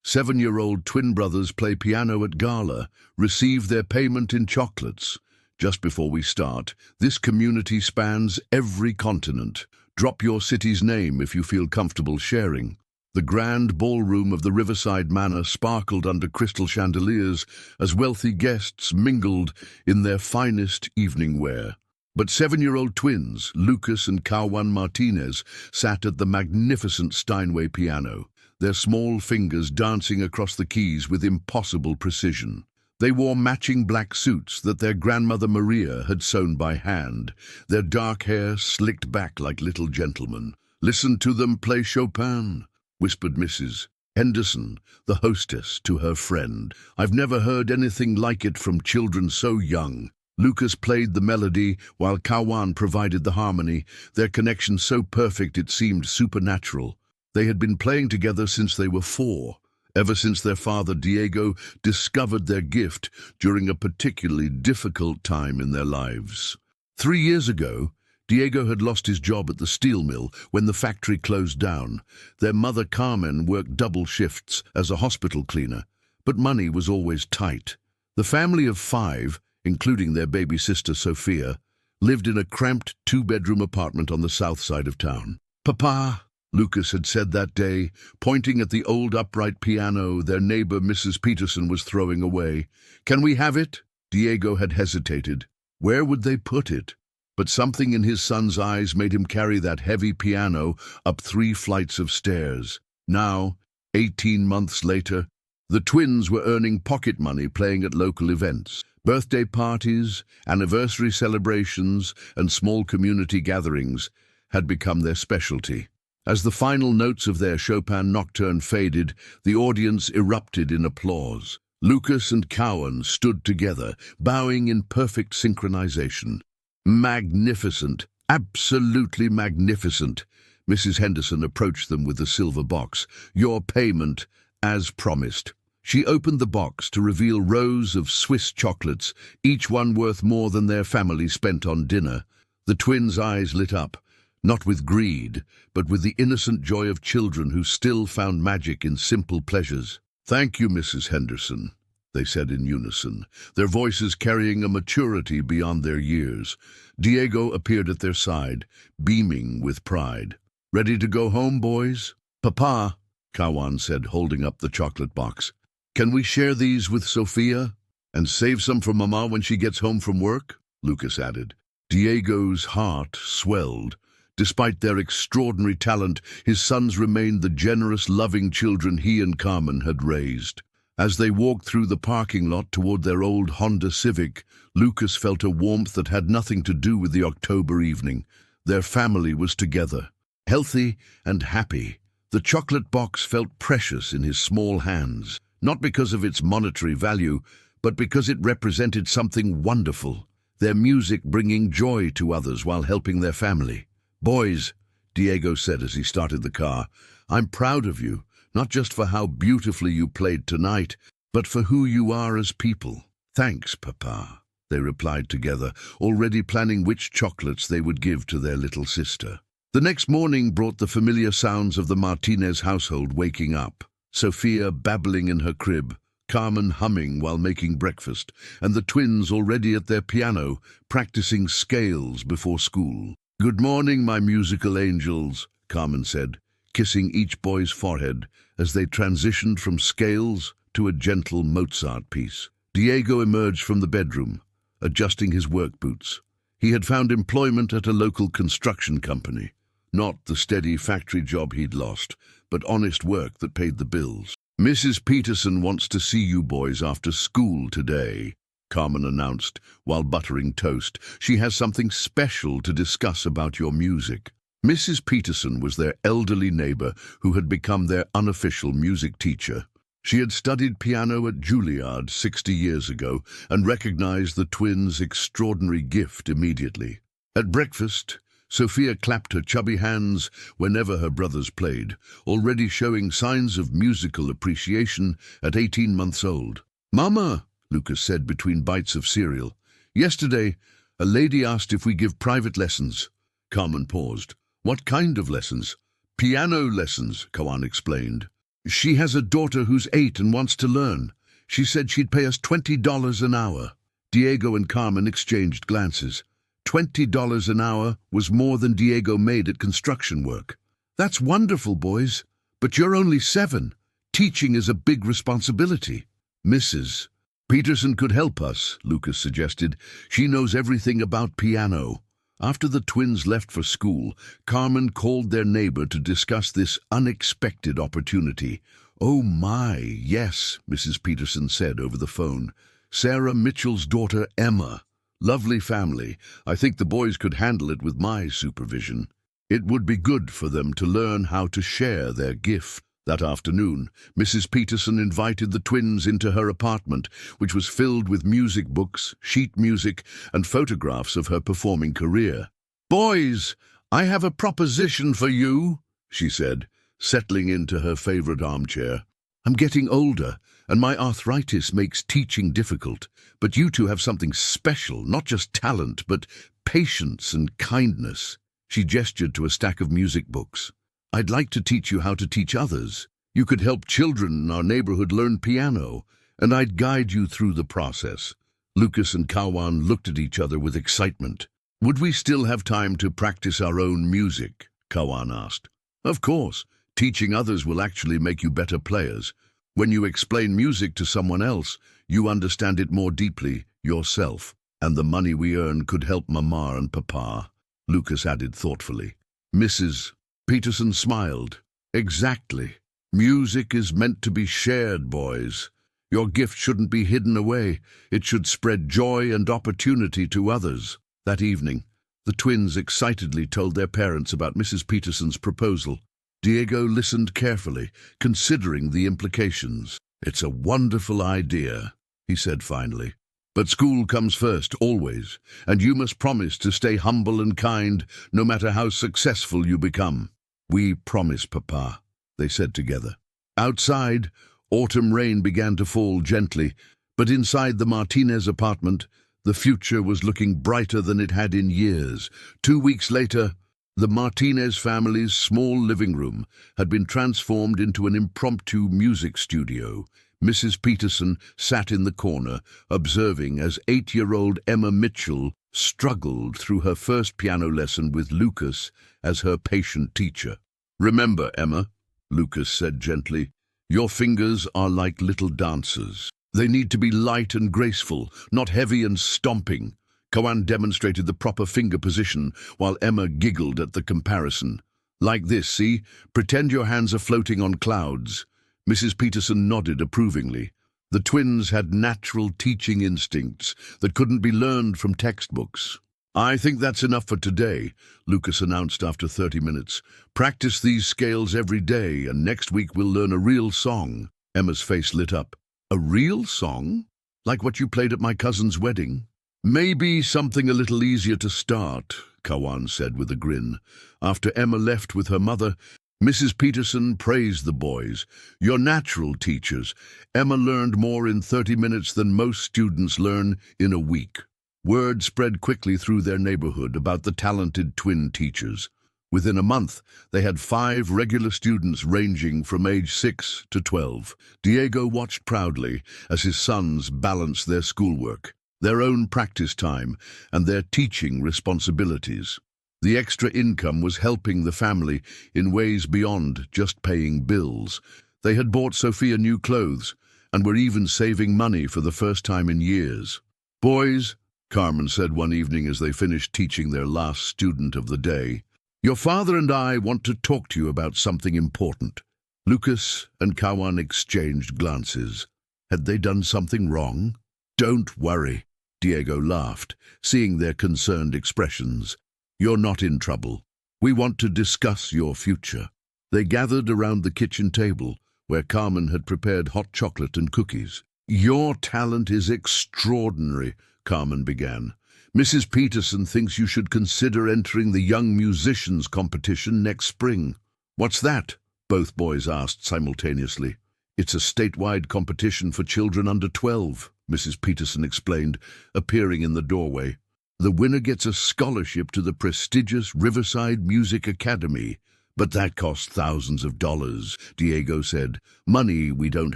7-year-old twin brothers play piano at gala, receive their payment in chocolates. Just before we start, this community spans every continent. Drop your city's name if you feel comfortable sharing. The grand ballroom of the Riverside Manor sparkled under crystal chandeliers as wealthy guests mingled in their finest evening wear. But 7-year-old twins, Lucas and Kawan Martinez, sat at the magnificent Steinway piano, their small fingers dancing across the keys with impossible precision. They wore matching black suits that their grandmother Maria had sewn by hand, their dark hair slicked back like little gentlemen. "Listen to them play Chopin," whispered Mrs. Henderson, the hostess, to her friend. "I've never heard anything like it from children so young." Lucas played the melody while Kawan provided the harmony, their connection so perfect it seemed supernatural. They had been playing together since they were 4, ever since their father Diego discovered their gift during a particularly difficult time in their lives. 3 years ago, Diego had lost his job at the steel mill when the factory closed down. Their mother Carmen worked double shifts as a hospital cleaner, but money was always tight. The family of 5, including their baby sister Sophia, lived in a cramped 2-bedroom apartment on the south side of town. "Papa," Lucas had said that day, pointing at the old upright piano their neighbor Mrs. Peterson was throwing away. "Can we have it?" Diego had hesitated. Where would they put it? But something in his son's eyes made him carry that heavy piano up 3 flights of stairs. Now, 18 months later, the twins were earning pocket money playing at local events. Birthday parties, anniversary celebrations, and small community gatherings had become their specialty. As the final notes of their Chopin nocturne faded, the audience erupted in applause. Lucas and Cowan stood together, bowing in perfect synchronization. "Magnificent, absolutely magnificent." Mrs. Henderson approached them with the silver box. "Your payment, as promised." She opened the box to reveal rows of Swiss chocolates, each one worth more than their family spent on dinner. The twins' eyes lit up, not with greed, but with the innocent joy of children who still found magic in simple pleasures. "Thank you, Mrs. Henderson," they said in unison, their voices carrying a maturity beyond their years. Diego appeared at their side, beaming with pride. "Ready to go home, boys?" "Papa," Kawan said, holding up the chocolate box, "can we share these with Sophia? And save some for Mama when she gets home from work?" Lucas added. Diego's heart swelled. Despite their extraordinary talent, his sons remained the generous, loving children he and Carmen had raised. As they walked through the parking lot toward their old Honda Civic, Lucas felt a warmth that had nothing to do with the October evening. Their family was together, healthy and happy. The chocolate box felt precious in his small hands, not because of its monetary value, but because it represented something wonderful, their music bringing joy to others while helping their family. "Boys," Diego said as he started the car, "I'm proud of you, not just for how beautifully you played tonight, but for who you are as people." "Thanks, Papa," they replied together, already planning which chocolates they would give to their little sister. The next morning brought the familiar sounds of the Martinez household waking up. Sophia babbling in her crib, Carmen humming while making breakfast, and the twins already at their piano, practicing scales before school. "Good morning, my musical angels," Carmen said, kissing each boy's forehead as they transitioned from scales to a gentle Mozart piece. Diego emerged from the bedroom, adjusting his work boots. He had found employment at a local construction company. Not the steady factory job he'd lost, but honest work that paid the bills. "Mrs. Peterson wants to see you boys after school today," Carmen announced while buttering toast. "She has something special to discuss about your music." Mrs. Peterson was their elderly neighbor who had become their unofficial music teacher. She had studied piano at Juilliard 60 years ago and recognized the twins' extraordinary gift immediately. At breakfast, Sophia clapped her chubby hands whenever her brothers played, already showing signs of musical appreciation at 18 months old. "Mama," Lucas said between bites of cereal, "yesterday, a lady asked if we give private lessons." Carmen paused. "What kind of lessons?" "Piano lessons," Kawan explained. She has a daughter who's 8 and wants to learn. She said she'd pay us $20 an hour. Diego and Carmen exchanged glances. $20 an hour was more than Diego made at construction work. That's wonderful, boys. But you're only 7. Teaching is a big responsibility. Mrs. Peterson could help us, Lucas suggested. She knows everything about piano. After the twins left for school, Carmen called their neighbor to discuss this unexpected opportunity. "Oh my, yes," Mrs. Peterson said over the phone. "Sarah Mitchell's daughter, Emma. Lovely family. I think the boys could handle it with my supervision. It would be good for them to learn how to share their gift." That afternoon, Mrs. Peterson invited the twins into her apartment, which was filled with music books, sheet music, and photographs of her performing career. "Boys, I have a proposition for you," she said, settling into her favorite armchair. "I'm getting older, and my arthritis makes teaching difficult. But you two have something special, not just talent, but patience and kindness." She gestured to a stack of music books. "I'd like to teach you how to teach others. You could help children in our neighborhood learn piano, and I'd guide you through the process." Lucas and Kawan looked at each other with excitement. "Would we still have time to practice our own music?" Kawan asked. "Of course. Teaching others will actually make you better players. When you explain music to someone else, you understand it more deeply yourself. And the money we earn could help Mama and Papa," Lucas added thoughtfully. Mrs. Peterson smiled. "Exactly. Music is meant to be shared, boys. Your gift shouldn't be hidden away. It should spread joy and opportunity to others." That evening, the twins excitedly told their parents about Mrs. Peterson's proposal. Diego listened carefully, considering the implications. "It's a wonderful idea," he said finally. "But school comes first, always, and you must promise to stay humble and kind, no matter how successful you become." "We promise, Papa," they said together. Outside, autumn rain began to fall gently, but inside the Martinez apartment, the future was looking brighter than it had in years. 2 weeks later, the Martinez family's small living room had been transformed into an impromptu music studio. Mrs. Peterson sat in the corner, observing as 8-year-old Emma Mitchell struggled through her first piano lesson with Lucas as her patient teacher. "Remember, Emma," Lucas said gently, "your fingers are like little dancers. They need to be light and graceful, not heavy and stomping." Kawan demonstrated the proper finger position, while Emma giggled at the comparison. "Like this, see? Pretend your hands are floating on clouds." Mrs. Peterson nodded approvingly. The twins had natural teaching instincts that couldn't be learned from textbooks. "I think that's enough for today," Lucas announced after 30 minutes. "Practice these scales every day, and next week we'll learn a real song." Emma's face lit up. "A real song? Like what you played at my cousin's wedding?" "Maybe something a little easier to start," Kawan said with a grin. After Emma left with her mother, Mrs. Peterson praised the boys. "You're natural teachers. Emma learned more in 30 minutes than most students learn in a week." Word spread quickly through their neighborhood about the talented twin teachers. Within a month, they had 5 regular students ranging from age 6 to 12. Diego watched proudly as his sons balanced their schoolwork, their own practice time, and their teaching responsibilities. The extra income was helping the family in ways beyond just paying bills. They had bought Sophia new clothes and were even saving money for the first time in years. "Boys," Carmen said one evening as they finished teaching their last student of the day, "your father and I want to talk to you about something important." Lucas and Kawan exchanged glances. Had they done something wrong? "Don't worry," Diego laughed, seeing their concerned expressions. "You're not in trouble. We want to discuss your future." They gathered around the kitchen table, where Carmen had prepared hot chocolate and cookies. "Your talent is extraordinary," Carmen began. "Mrs. Peterson thinks you should consider entering the Young Musicians competition next spring." "What's that?" both boys asked simultaneously. "It's a statewide competition for children under 12, Mrs. Peterson explained, appearing in the doorway. "The winner gets a scholarship to the prestigious Riverside Music Academy. But that costs thousands of dollars, Diego said. Money we don't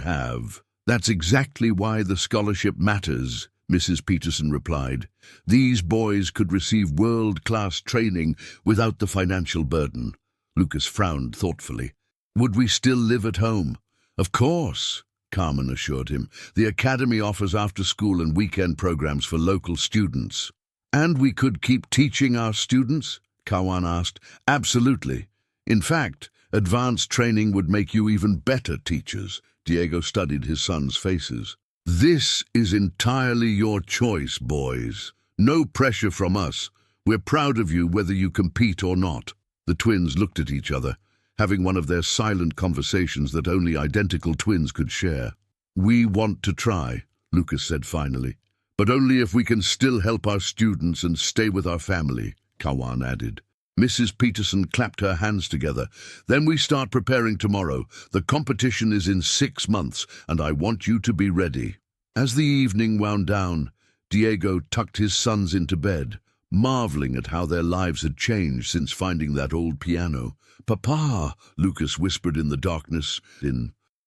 have. That's exactly why the scholarship matters, Mrs. Peterson replied. These boys could receive world-class training without the financial burden. Lucas frowned thoughtfully. Would we still live at home? Of course, Carmen assured him. The academy offers after-school and weekend programs for local students. And we could keep teaching our students? Kawan asked. Absolutely. In fact, advanced training would make you even better teachers. Diego studied his sons' faces. This is entirely your choice, boys. No pressure from us. We're proud of you whether you compete or not. The twins looked at each other, having one of their silent conversations that only identical twins could share. We want to try, Lucas said finally. But only if we can still help our students and stay with our family, Kawan added. Mrs. Peterson clapped her hands together. Then we start preparing tomorrow. The competition is in 6 months, and I want you to be ready. As the evening wound down, Diego tucked his sons into bed, marveling at how their lives had changed since finding that old piano. Papa, Lucas whispered in the darkness.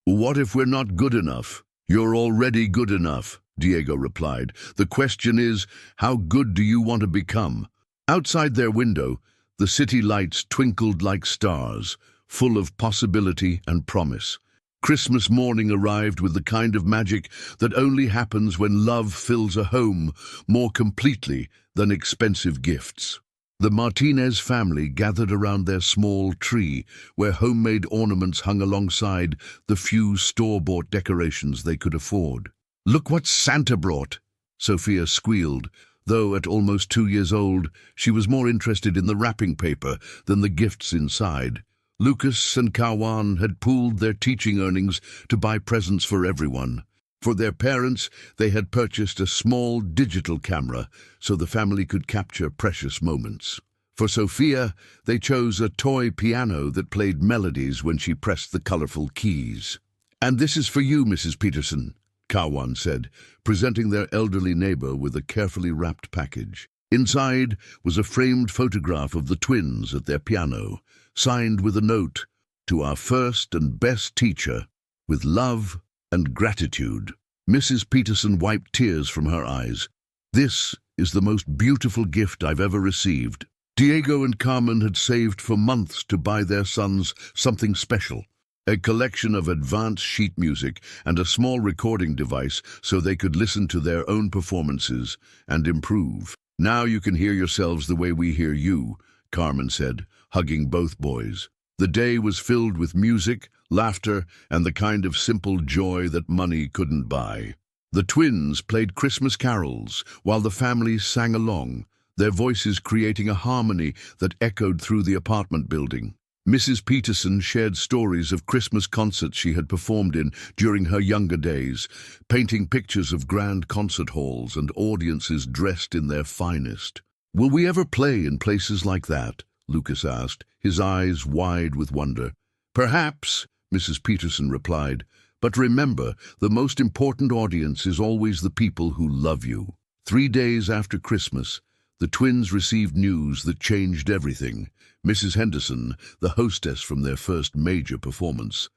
What if we're not good enough? You're already good enough, Diego replied. The question is, how good do you want to become? Outside their window, the city lights twinkled like stars, full of possibility and promise. Christmas morning arrived with the kind of magic that only happens when love fills a home more completely than expensive gifts. The Martinez family gathered around their small tree, where homemade ornaments hung alongside the few store-bought decorations they could afford. Look what Santa brought, Sophia squealed. Though at almost 2 years old, she was more interested in the wrapping paper than the gifts inside. Lucas and Kawan had pooled their teaching earnings to buy presents for everyone. For their parents, they had purchased a small digital camera so the family could capture precious moments. For Sophia, they chose a toy piano that played melodies when she pressed the colorful keys. And this is for you, Mrs. Peterson, Kawan said, presenting their elderly neighbor with a carefully wrapped package. Inside was a framed photograph of the twins at their piano, signed with a note, "To our first and best teacher, with love and gratitude." Mrs. Peterson wiped tears from her eyes. This is the most beautiful gift I've ever received. Diego and Carmen had saved for months to buy their sons something special. A collection of advanced sheet music and a small recording device so they could listen to their own performances and improve. Now you can hear yourselves the way we hear you, Carmen said, hugging both boys. The day was filled with music, laughter, and the kind of simple joy that money couldn't buy. The twins played Christmas carols while the families sang along, their voices creating a harmony that echoed through the apartment building. Mrs. Peterson shared stories of Christmas concerts she had performed in during her younger days, painting pictures of grand concert halls and audiences dressed in their finest. Will we ever play in places like that? Lucas asked, his eyes wide with wonder. Perhaps, Mrs. Peterson replied, but remember, the most important audience is always the people who love you. 3 days after Christmas, the twins received news that changed everything. Mrs. Henderson, the hostess from their first major performance,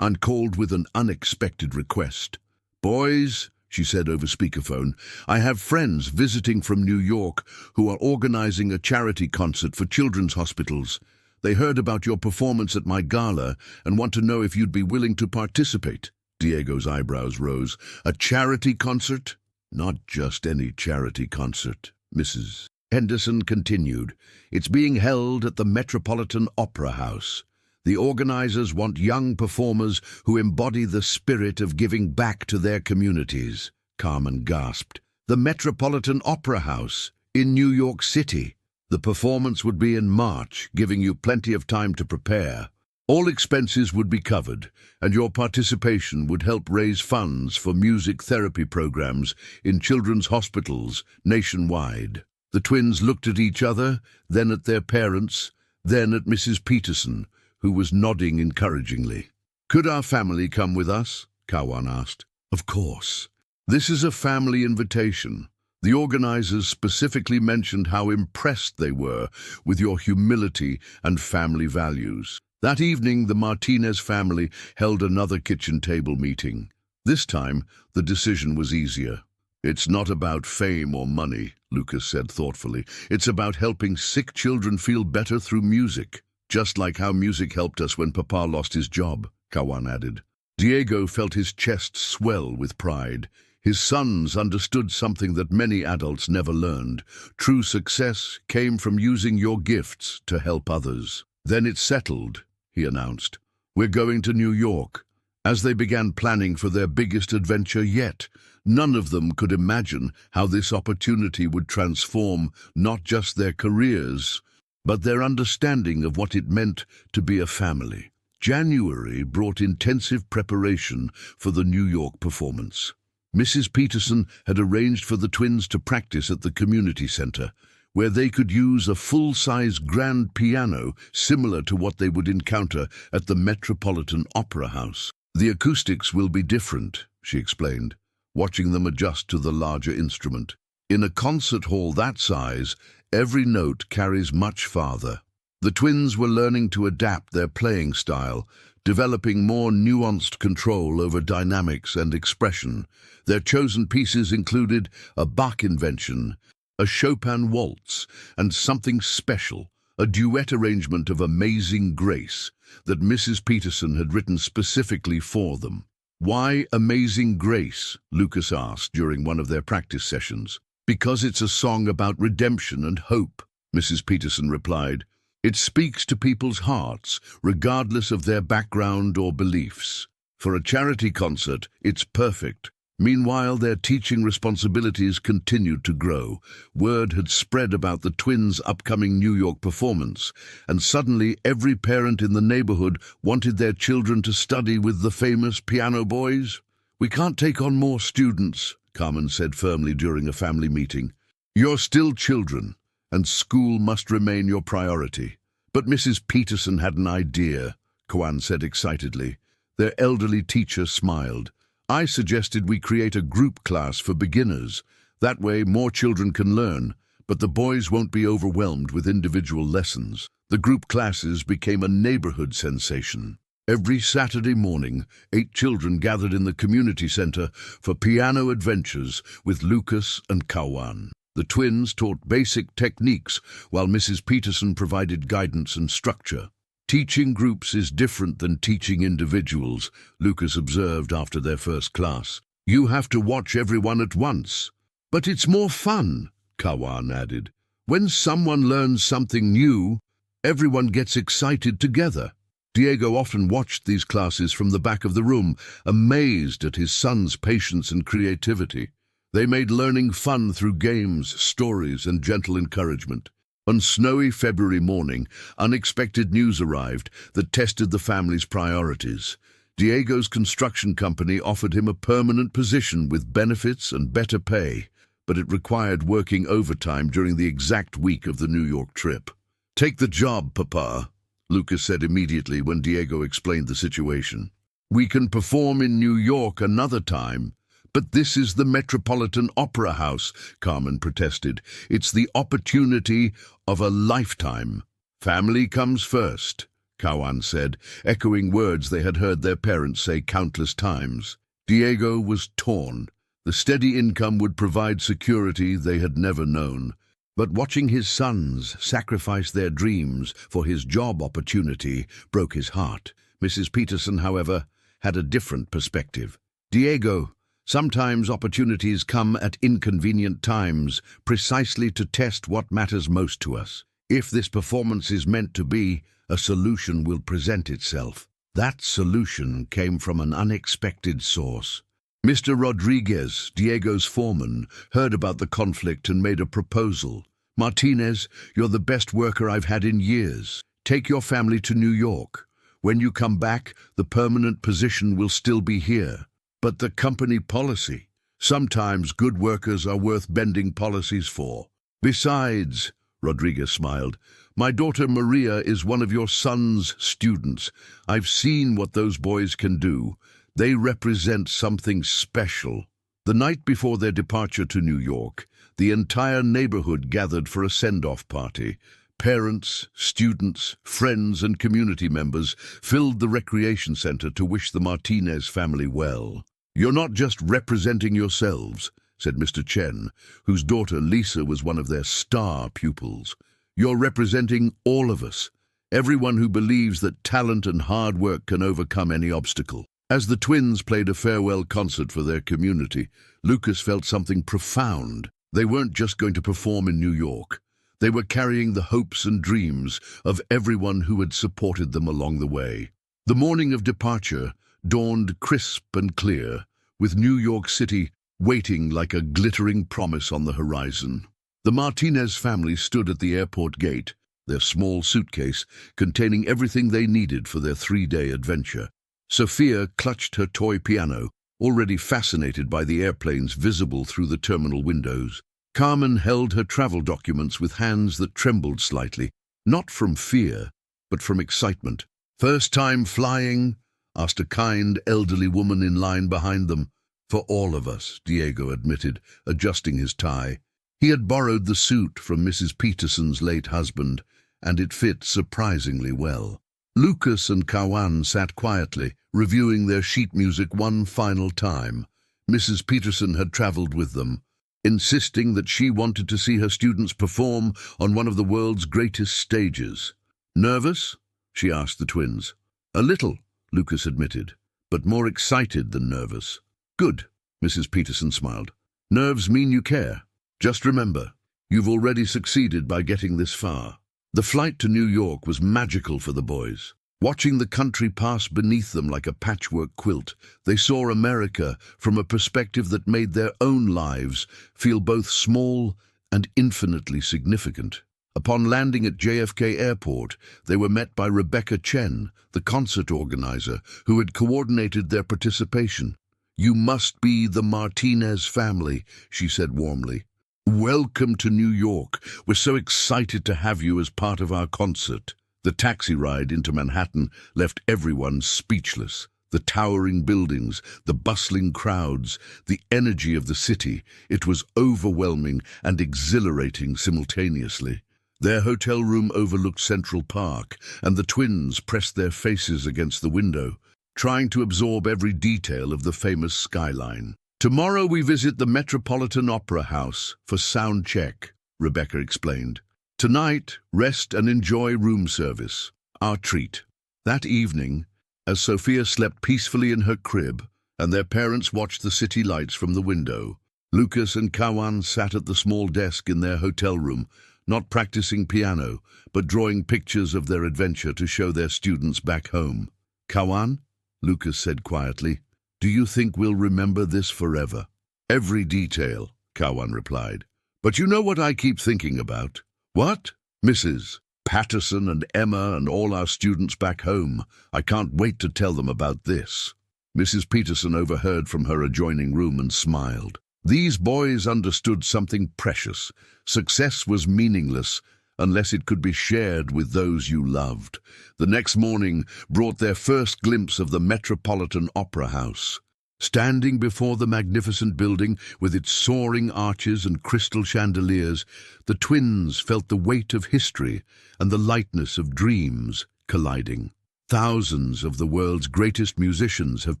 called with an unexpected request. Boys, she said over speakerphone, I have friends visiting from New York who are organizing a charity concert for children's hospitals. They heard about your performance at my gala and want to know if you'd be willing to participate. Diego's eyebrows rose. A charity concert? Not just any charity concert, Mrs. Henderson continued. It's being held at the Metropolitan Opera House. The organizers want young performers who embody the spirit of giving back to their communities. Carmen gasped. The Metropolitan Opera House in New York City. The performance would be in March, giving you plenty of time to prepare. All expenses would be covered, and your participation would help raise funds for music therapy programs in children's hospitals nationwide. The twins looked at each other, then at their parents, then at Mrs. Peterson, who was nodding encouragingly. Could our family come with us? Kawan asked. Of course. This is a family invitation. The organizers specifically mentioned how impressed they were with your humility and family values. That evening, the Martinez family held another kitchen table meeting. This time, the decision was easier. "It's not about fame or money," Lucas said thoughtfully. "It's about helping sick children feel better through music. Just like how music helped us when Papa lost his job," Kawan added. Diego felt his chest swell with pride. His sons understood something that many adults never learned. True success came from using your gifts to help others. "Then it's settled," he announced. "We're going to New York." As they began planning for their biggest adventure yet, none of them could imagine how this opportunity would transform not just their careers, but their understanding of what it meant to be a family. January brought intensive preparation for the New York performance. Mrs. Peterson had arranged for the twins to practice at the community center, where they could use a full-size grand piano similar to what they would encounter at the Metropolitan Opera House. "The acoustics will be different," she explained, watching them adjust to the larger instrument. "In a concert hall that size, every note carries much farther." The twins were learning to adapt their playing style, developing more nuanced control over dynamics and expression. Their chosen pieces included a Bach invention, a Chopin waltz, and something special, a duet arrangement of Amazing Grace that Mrs. Peterson had written specifically for them. "Why Amazing Grace?" Lucas asked during one of their practice sessions. "Because it's a song about redemption and hope," Mrs. Peterson replied. "It speaks to people's hearts, regardless of their background or beliefs. For a charity concert, it's perfect." Meanwhile, their teaching responsibilities continued to grow. Word had spread about the twins' upcoming New York performance, and suddenly every parent in the neighborhood wanted their children to study with the famous piano boys. "We can't take on more students," Carmen said firmly during a family meeting. "You're still children, and school must remain your priority." "But Mrs. Peterson had an idea," Kawan said excitedly. Their elderly teacher smiled. "I suggested we create a group class for beginners. That way more children can learn, but the boys won't be overwhelmed with individual lessons." The group classes became a neighborhood sensation. Every Saturday morning, 8 children gathered in the community center for piano adventures with Lucas and Kawan. The twins taught basic techniques while Mrs. Peterson provided guidance and structure. "Teaching groups is different than teaching individuals," Lucas observed after their first class. "You have to watch everyone at once." "But it's more fun," Kawan added. "When someone learns something new, everyone gets excited together." Diego often watched these classes from the back of the room, amazed at his son's patience and creativity. They made learning fun through games, stories, and gentle encouragement. On snowy February morning, unexpected news arrived that tested the family's priorities. Diego's construction company offered him a permanent position with benefits and better pay, but it required working overtime during the exact week of the New York trip. "Take the job, Papa," Lucas said immediately when Diego explained the situation. "We can perform in New York another time." "But this is the Metropolitan Opera House," Carmen protested. "It's the opportunity of a lifetime." "Family comes first," Kawan said, echoing words they had heard their parents say countless times. Diego was torn. The steady income would provide security they had never known. But watching his sons sacrifice their dreams for his job opportunity broke his heart. Mrs. Peterson, however, had a different perspective. "Diego, sometimes opportunities come at inconvenient times, precisely to test what matters most to us. If this performance is meant to be, a solution will present itself." That solution came from an unexpected source. Mr. Rodriguez, Diego's foreman, heard about the conflict and made a proposal. "Martinez, you're the best worker I've had in years. Take your family to New York. When you come back, the permanent position will still be here." "But the company policy." "Sometimes good workers are worth bending policies for." "Besides," Rodriguez smiled, "my daughter Maria is one of your son's students. I've seen what those boys can do. They represent something special." The night before their departure to New York, the entire neighborhood gathered for a send-off party. Parents, students, friends, and community members filled the recreation center to wish the Martinez family well. "You're not just representing yourselves," said Mr. Chen, whose daughter Lisa was one of their star pupils. "You're representing all of us, everyone who believes that talent and hard work can overcome any obstacle." As the twins played a farewell concert for their community, Lucas felt something profound. They weren't just going to perform in New York. They were carrying the hopes and dreams of everyone who had supported them along the way. The morning of departure dawned crisp and clear, with New York City waiting like a glittering promise on the horizon. The Martinez family stood at the airport gate, their small suitcase containing everything they needed for their 3-day adventure. Sophia clutched her toy piano, already fascinated by the airplanes visible through the terminal windows. Carmen held her travel documents with hands that trembled slightly, not from fear, but from excitement. "First time flying?" asked a kind, elderly woman in line behind them. "For all of us," Diego admitted, adjusting his tie. He had borrowed the suit from Mrs. Peterson's late husband, and it fit surprisingly well. Lucas and Kawan sat quietly, reviewing their sheet music one final time. Mrs. Peterson had traveled with them, insisting that she wanted to see her students perform on one of the world's greatest stages. "Nervous?" she asked the twins. "A little," Lucas admitted, "but more excited than nervous." "Good," Mrs. Peterson smiled. "Nerves mean you care. Just remember, you've already succeeded by getting this far." The flight to New York was magical for the boys. Watching the country pass beneath them like a patchwork quilt, they saw America from a perspective that made their own lives feel both small and infinitely significant. Upon landing at JFK Airport, they were met by Rebecca Chen, the concert organizer, who had coordinated their participation. "You must be the Martinez family," she said warmly. "Welcome to New York. We're so excited to have you as part of our concert." The taxi ride into Manhattan left everyone speechless. The towering buildings, the bustling crowds, the energy of the city, it was overwhelming and exhilarating simultaneously. Their hotel room overlooked Central Park, and the twins pressed their faces against the window, trying to absorb every detail of the famous skyline. "Tomorrow we visit the Metropolitan Opera House for sound check," Rebecca explained. "Tonight, rest and enjoy room service, our treat." That evening, as Sophia slept peacefully in her crib and their parents watched the city lights from the window, Lucas and Kawan sat at the small desk in their hotel room, not practicing piano, but drawing pictures of their adventure to show their students back home. "Kawan," Lucas said quietly, "do you think we'll remember this forever?" "Every detail," Kawan replied. "But you know what I keep thinking about?" "What?" "Mrs. Patterson and Emma and all our students back home. I can't wait to tell them about this." Mrs. Peterson overheard from her adjoining room and smiled. These boys understood something precious. Success was meaningless unless it could be shared with those you loved. The next morning brought their first glimpse of the Metropolitan Opera House. Standing before the magnificent building with its soaring arches and crystal chandeliers, the twins felt the weight of history and the lightness of dreams colliding. "Thousands of the world's greatest musicians have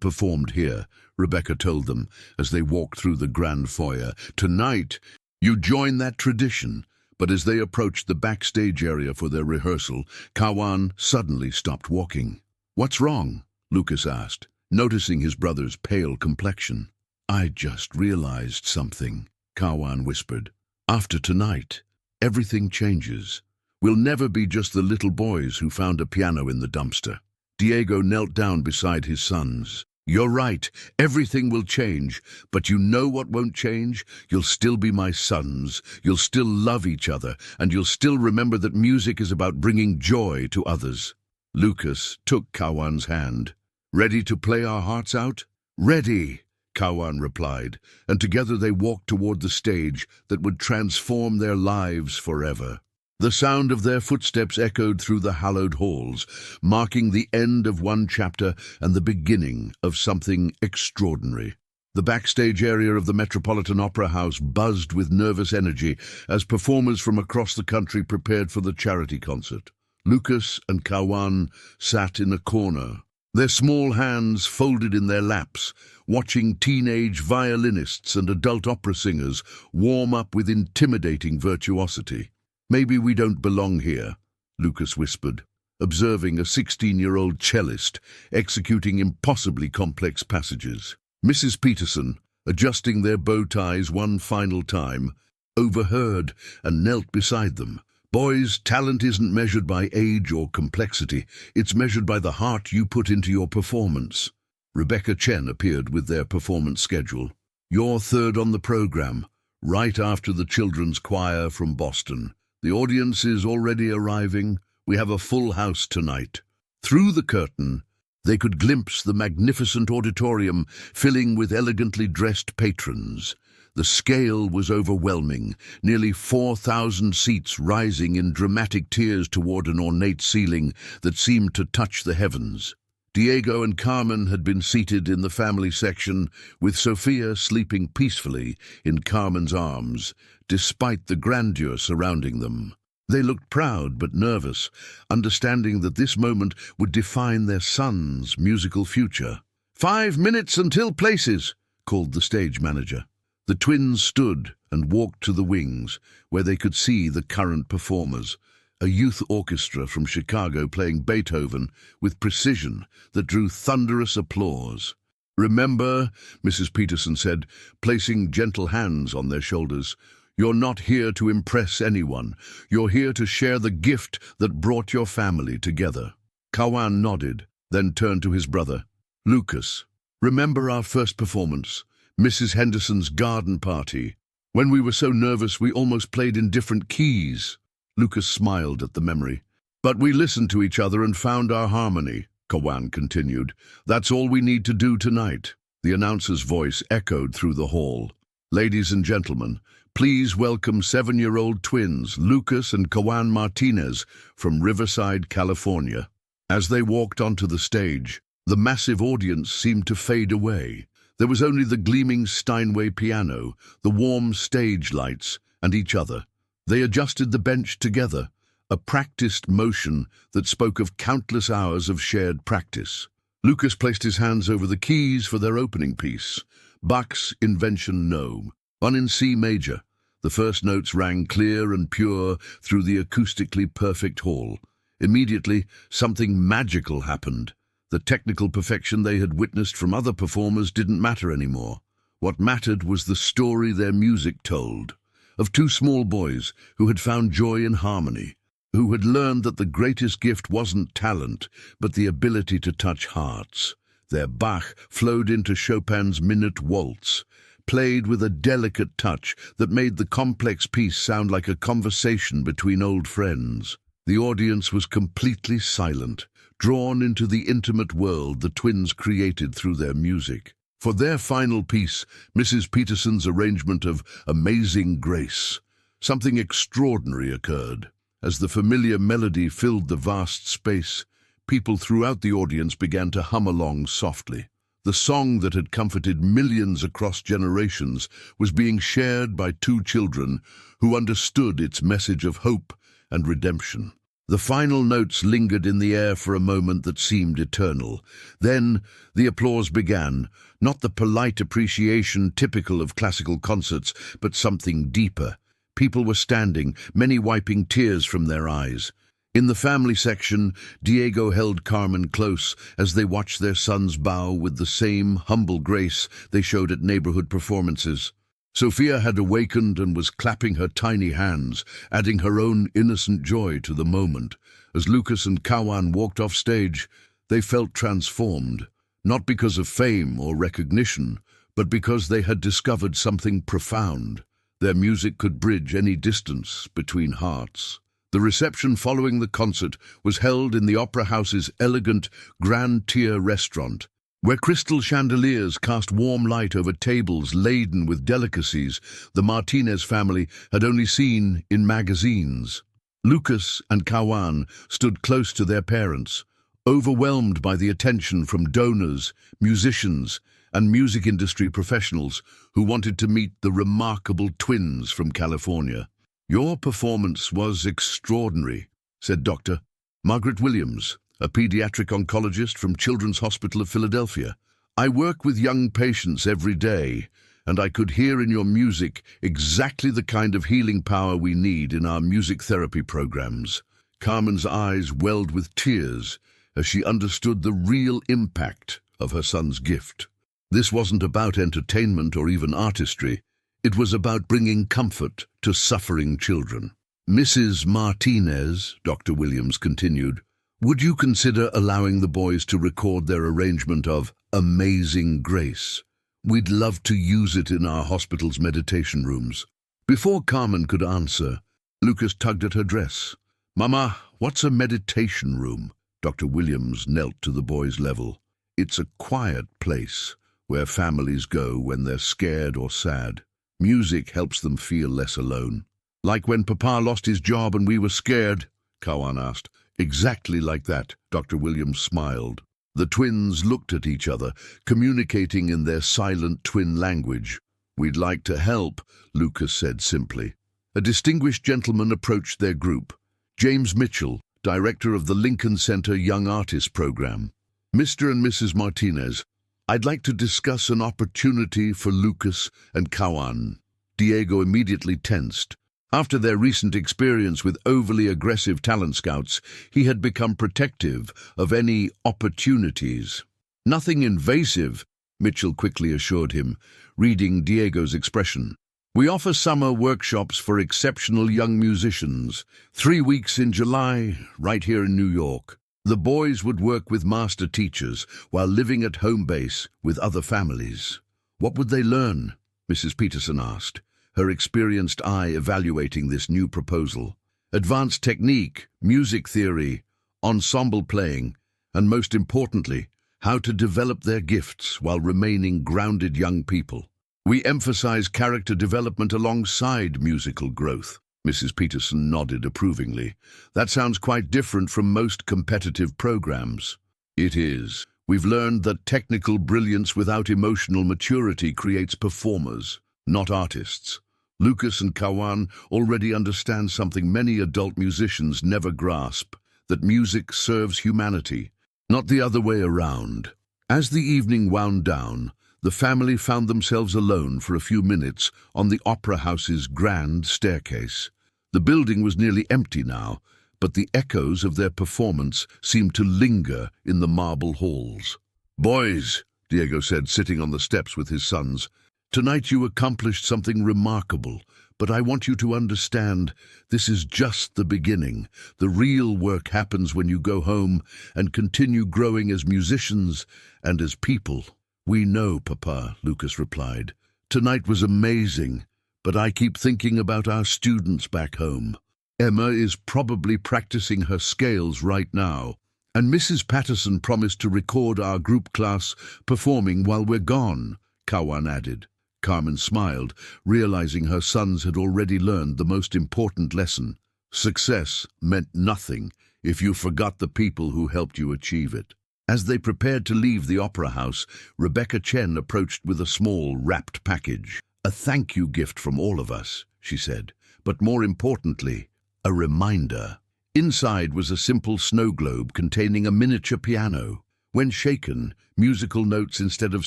performed here," Rebecca told them as they walked through the grand foyer. "Tonight, you join that tradition." But as they approached the backstage area for their rehearsal, Kawan suddenly stopped walking. "What's wrong?" Lucas asked, noticing his brother's pale complexion. "I just realized something," Kawan whispered. "After tonight, everything changes. We'll never be just the little boys who found a piano in the dumpster." Diego knelt down beside his sons. "You're right, everything will change, but you know what won't change? You'll still be my sons, you'll still love each other, and you'll still remember that music is about bringing joy to others." Lucas took Kawan's hand. "Ready to play our hearts out?" "Ready," Kawan replied, and together they walked toward the stage that would transform their lives forever. The sound of their footsteps echoed through the hallowed halls, marking the end of one chapter and the beginning of something extraordinary. The backstage area of the Metropolitan Opera House buzzed with nervous energy as performers from across the country prepared for the charity concert. Lucas and Kawan sat in a corner, their small hands folded in their laps, watching teenage violinists and adult opera singers warm up with intimidating virtuosity. "Maybe we don't belong here," Lucas whispered, observing a 16-year-old cellist executing impossibly complex passages. Mrs. Peterson, adjusting their bow ties one final time, overheard and knelt beside them. "Boys, talent isn't measured by age or complexity. It's measured by the heart you put into your performance." Rebecca Chen appeared with their performance schedule. "You're third on the program, right after the children's choir from Boston. The audience is already arriving. We have a full house tonight." Through the curtain, they could glimpse the magnificent auditorium filling with elegantly dressed patrons. The scale was overwhelming, nearly 4,000 seats rising in dramatic tiers toward an ornate ceiling that seemed to touch the heavens. Diego and Carmen had been seated in the family section, with Sophia sleeping peacefully in Carmen's arms, despite the grandeur surrounding them. They looked proud but nervous, understanding that this moment would define their son's musical future. 5 minutes until places," called the stage manager. The twins stood and walked to the wings, where they could see the current performers, a youth orchestra from Chicago playing Beethoven with precision that drew thunderous applause. "Remember," Mrs. Peterson said, placing gentle hands on their shoulders, "you're not here to impress anyone. You're here to share the gift that brought your family together." Kawan nodded, then turned to his brother. "Lucas, remember our first performance, Mrs. Henderson's garden party, when we were so nervous we almost played in different keys?" Lucas smiled at the memory. "But we listened to each other and found our harmony," Kawan continued. "That's all we need to do tonight." The announcer's voice echoed through the hall. "Ladies and gentlemen, please welcome 7-year-old twins Lucas and Kawan Martinez from Riverside, California." As they walked onto the stage, the massive audience seemed to fade away. There was only the gleaming Steinway piano, the warm stage lights, and each other. They adjusted the bench together, a practiced motion that spoke of countless hours of shared practice. Lucas placed his hands over the keys for their opening piece, Bach's Invention No, one in C major. The first notes rang clear and pure through the acoustically perfect hall. Immediately, something magical happened. The technical perfection they had witnessed from other performers didn't matter anymore. What mattered was the story their music told, of two small boys who had found joy in harmony, who had learned that the greatest gift wasn't talent, but the ability to touch hearts. Their Bach flowed into Chopin's Minute Waltz, played with a delicate touch that made the complex piece sound like a conversation between old friends. The audience was completely silent, drawn into the intimate world the twins created through their music. For their final piece, Mrs. Peterson's arrangement of Amazing Grace, something extraordinary occurred. As the familiar melody filled the vast space, people throughout the audience began to hum along softly. The song that had comforted millions across generations was being shared by two children who understood its message of hope and redemption. The final notes lingered in the air for a moment that seemed eternal. Then the applause began, not the polite appreciation typical of classical concerts, but something deeper. People were standing, many wiping tears from their eyes. In the family section, Diego held Carmen close as they watched their sons bow with the same humble grace they showed at neighborhood performances. Sophia had awakened and was clapping her tiny hands, adding her own innocent joy to the moment. As Lucas and Kawan walked off stage, they felt transformed, not because of fame or recognition, but because they had discovered something profound. Their music could bridge any distance between hearts. The reception following the concert was held in the Opera House's elegant Grand Tier restaurant, where crystal chandeliers cast warm light over tables laden with delicacies the Martinez family had only seen in magazines. Lucas and Kawan stood close to their parents, overwhelmed by the attention from donors, musicians, and music industry professionals who wanted to meet the remarkable twins from California. "Your performance was extraordinary," said Dr. Margaret Williams, a pediatric oncologist from Children's Hospital of Philadelphia. "I work with young patients every day, and I could hear in your music exactly the kind of healing power we need in our music therapy programs." Carmen's eyes welled with tears as she understood the real impact of her son's gift. This wasn't about entertainment or even artistry. It was about bringing comfort to suffering children. "Mrs. Martinez," Dr. Williams continued, "would you consider allowing the boys to record their arrangement of Amazing Grace? We'd love to use it in our hospital's meditation rooms." Before Carmen could answer, Lucas tugged at her dress. "Mama, what's a meditation room?" Dr. Williams knelt to the boy's level. "It's a quiet place where families go when they're scared or sad. Music helps them feel less alone." "Like when Papa lost his job and we were scared?" Kawan asked. "Exactly like that," Dr. Williams smiled. The twins looked at each other, communicating in their silent twin language. "We'd like to help," Lucas said simply. A distinguished gentleman approached their group. James Mitchell, director of the Lincoln Center Young Artists Program. "Mr. and Mrs. Martinez, I'd like to discuss an opportunity for Lucas and Kawan." Diego immediately tensed. After their recent experience with overly aggressive talent scouts, he had become protective of any opportunities. "Nothing invasive," Mitchell quickly assured him, reading Diego's expression. "We offer summer workshops for exceptional young musicians, 3 weeks in July, right here in New York. The boys would work with master teachers while living at home base with other families." "What would they learn?" Mrs. Peterson asked, her experienced eye evaluating this new proposal. "Advanced technique, music theory, ensemble playing, and most importantly, how to develop their gifts while remaining grounded young people. We emphasize character development alongside musical growth." Mrs. Peterson nodded approvingly. "That sounds quite different from most competitive programs." "It is. We've learned that technical brilliance without emotional maturity creates performers, not artists. Lucas and Kawan already understand something many adult musicians never grasp, that music serves humanity, not the other way around." As the evening wound down, the family found themselves alone for a few minutes on the Opera House's grand staircase. The building was nearly empty now, but the echoes of their performance seemed to linger in the marble halls. "Boys," Diego said, sitting on the steps with his sons, "tonight you accomplished something remarkable, but I want you to understand this is just the beginning. The real work happens when you go home and continue growing as musicians and as people." "We know, Papa," Lucas replied. "Tonight was amazing, but I keep thinking about our students back home. Emma is probably practicing her scales right now, and Mrs. Patterson promised to record our group class performing while we're gone," Kawan added. Carmen smiled, realizing her sons had already learned the most important lesson. Success meant nothing if you forgot the people who helped you achieve it. As they prepared to leave the opera house, Rebecca Chen approached with a small, wrapped package. "A thank you gift from all of us," she said, "but more importantly, a reminder." Inside was a simple snow globe containing a miniature piano. When shaken, musical notes instead of